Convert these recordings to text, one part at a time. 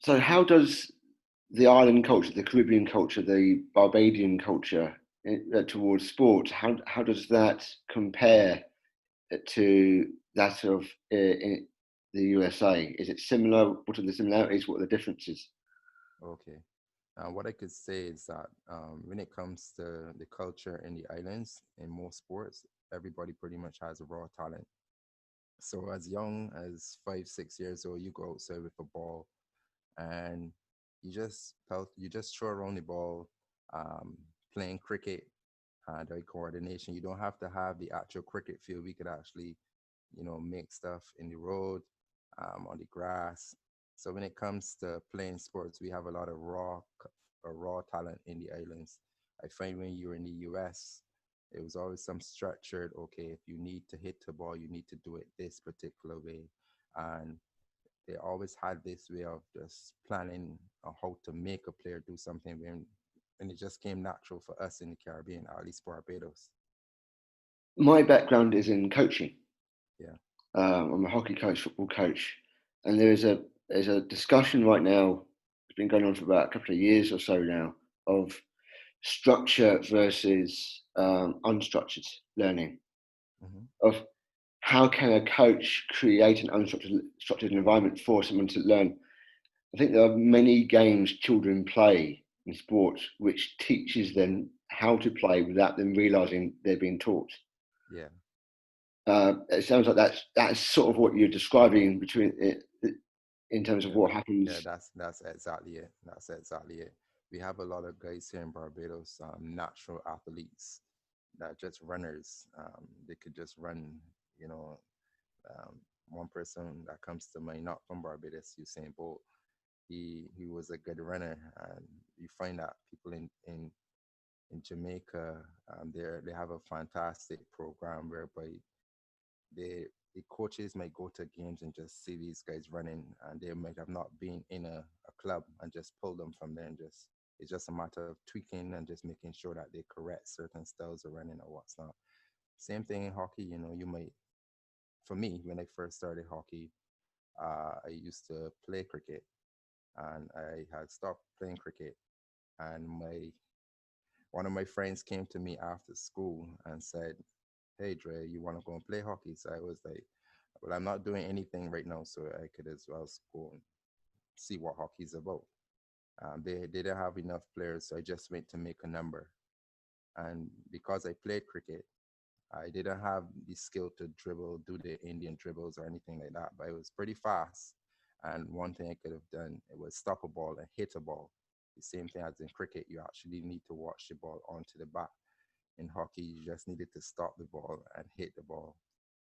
So how does the island culture, the Caribbean culture, the Barbadian culture towards sport, how does that compare to that of in the USA? Is it similar? What are the similarities? What are the differences? Okay. What I could say is that when it comes to the culture in the islands, in most sports, everybody pretty much has a raw talent. So as young as 5, 6 years old, you go outside with a ball and you just throw around the ball, um, playing cricket, the coordination. You don't have to have the actual cricket field. We could actually, make stuff in the road, on the grass. So when it comes to playing sports, we have a lot of raw talent in the islands. I find when you're in the US, it was always some structured, okay, if you need to hit the ball, you need to do it this particular way. And they always had this way of just planning on how to make a player do something when it just came natural for us in the Caribbean, or at least Barbados. My background is in coaching. Yeah. I'm a hockey coach, football coach, and there's a discussion right now. It's been going on for about a couple of years or so now of structure versus unstructured learning. Hmm. Of how can a coach create an unstructured structured environment for someone to learn? I think there are many games children play in sports which teaches them how to play without them realizing they're being taught. Yeah. It sounds like that's sort of what you're describing between it, in terms of Yeah. what Yeah, happens. that's exactly it. That's exactly it. We have a lot of guys here in Barbados, natural athletes that just runners. They could just run, you know. One person that comes to mind, not from Barbados, Usain Bolt. He was a good runner, and you find that people in Jamaica, they have a fantastic program whereby the coaches might go to games and just see these guys running, and they might have not been in a club and just pull them from there and just it's just a matter of tweaking and just making sure that they correct certain styles of running or what's not. Same thing in hockey, you might for me when I first started hockey, I used to play cricket and I had stopped playing cricket and my one of my friends came to me after school and said, "Hey Dre, you want to go and play hockey?" So I was like, "Well, I'm not doing anything right now, so I could as well go and see what hockey's about." They didn't have enough players, so I just went to make a number. And because I played cricket, I didn't have the skill to dribble, do the Indian dribbles or anything like that, but it was pretty fast. And one thing I could have done it was stop a ball and hit a ball. The same thing as in cricket, you actually need to watch the ball onto the bat. In hockey, you just needed to stop the ball and hit the ball.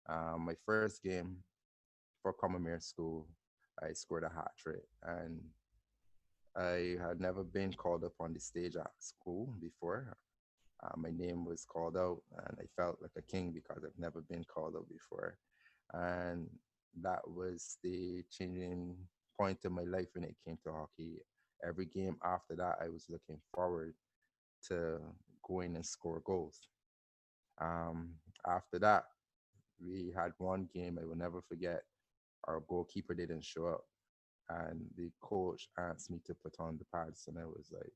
My first game for Commonwealth School, I scored a hat trick, and I had never been called up on the stage at school before. My name was called out, and I felt like a king because I've never been called out before. And that was the changing point in my life when it came to hockey. Every game after that, I was looking forward to going and score goals. After that, we had one game I will never forget. Our goalkeeper didn't show up, and the coach asked me to put on the pads, and I was like,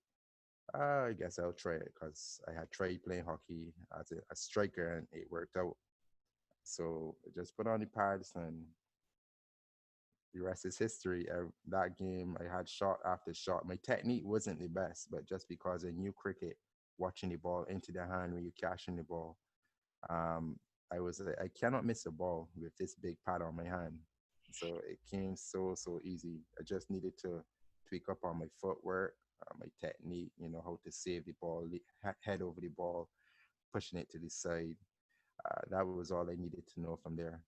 I guess I'll try it because I had tried playing hockey as a striker and it worked out. So I just put on the pads and the rest is history. That game, I had shot after shot. My technique wasn't the best, but just because I knew cricket, watching the ball into the hand when you're catching the ball, um, I was like, I cannot miss a ball with this big pad on my hand. So it came so easy. I just needed to tweak up on my footwork, my technique, how to save the ball, head over the ball, pushing it to the side. That was all I needed to know from there.